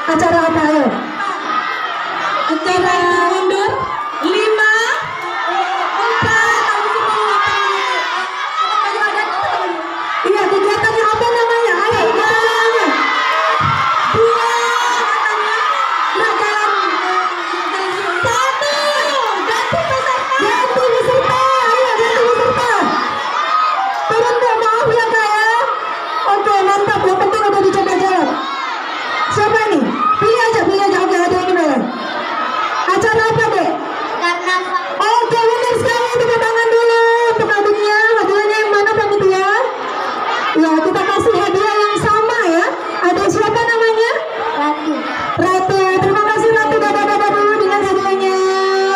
Acara apa ayo? Acara mundur 5 4 Iya, kegiatannya apa namanya? Ayo, kegiatannya. Ganti peserta. Ayo, ganti peserta. Turun deh, maaf ya kak ya. Oke, mantap. Yang penting udah dicoba jawab. Siapa nih? Pilih aja. Oke, ada ini deh. Acara apa deh? Karnaval. Oke, benar sekali. Tepuk tangan dulu untuk adiknya. Hadiahnya yang mana panitia? Ya, kita kasih hadiah yang sama ya. Ada siapa namanya? Ratu. Ratu. Terima kasih Ratu. Dadah dulu dengan hadiahnya.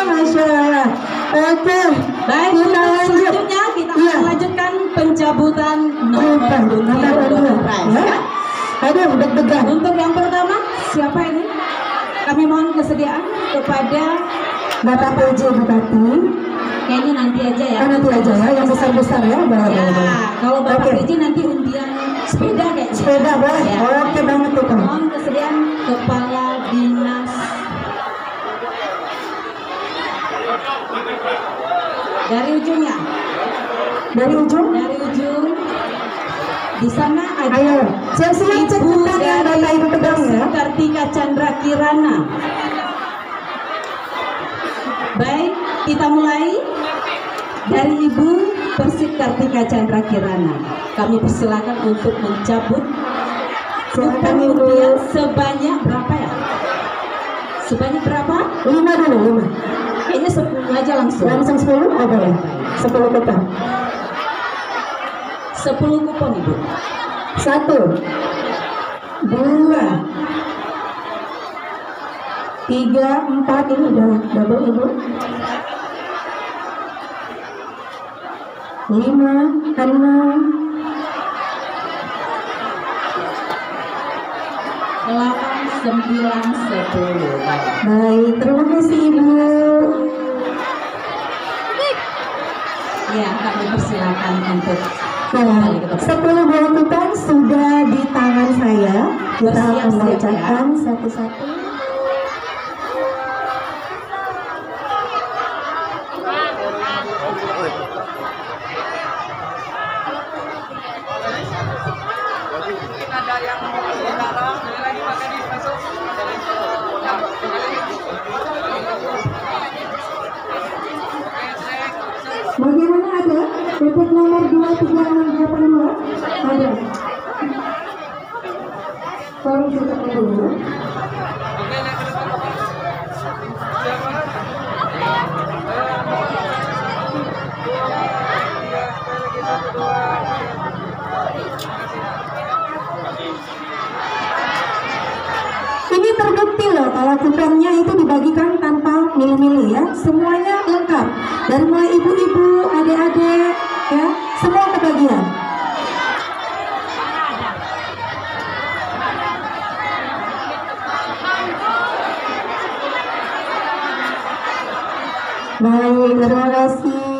Masya Allah. Oke. Baik, Kita untuk lanjut. selanjutnya kita Iya. akan lanjutkan pencabutan nomor undian door prize, Ya. ya. Aduh, deg-degan. Untuk yang pertama, siapa ini? Kami mohon kesediaan kepada Bapak PJ Bupati. kayaknya nanti aja ya. Nanti aja ya, yang besar-besar ya. Boleh. Ya, kalau Bapak Oke. PJ nanti undian sepeda kayaknya. Sepeda boleh. Ya. Oke banget tuh Kak. Mohon kesediaan Kepala Dinas dari ujungnya. Dari ujung. Dari ujung di sana ada Ayo, siap-siap cek Ibu bukan yang dari Bapak Ibu pegang ya. Kartika Chandra Kirana. Baik, kita mulai dari Ibu Persik Kartika Chandra Kirana. Kami persilakan untuk mencabut Silakan kupon Ibu. undian sebanyak berapa ya? Sebanyak berapa? 5 dulu, 5. Kayaknya 10 aja langsung. Langsung 10? Oh boleh. 10 kupon. 10 kupon Ibu. 1, 2, 3, 4. Ini udah double Ibu. 5, 6, 8, 9, 10. baik. Terima kasih Ibu. Ya, kami persilakan untuk Nah, 10 buah kupon sudah di tangan saya. Kita akan Bersiap-siap ya. membacakan satu-satu. Bagaimana ada? Titik nomor 23682 ada. Tolong tutup dulu. Ini terbukti loh kalau kuponnya itu dibagikan tanpa milih-milih ya. Semuanya lengkap. Dari mulai ibu-ibu, adik-adik ya, semua kebagian. Baik, terima kasih.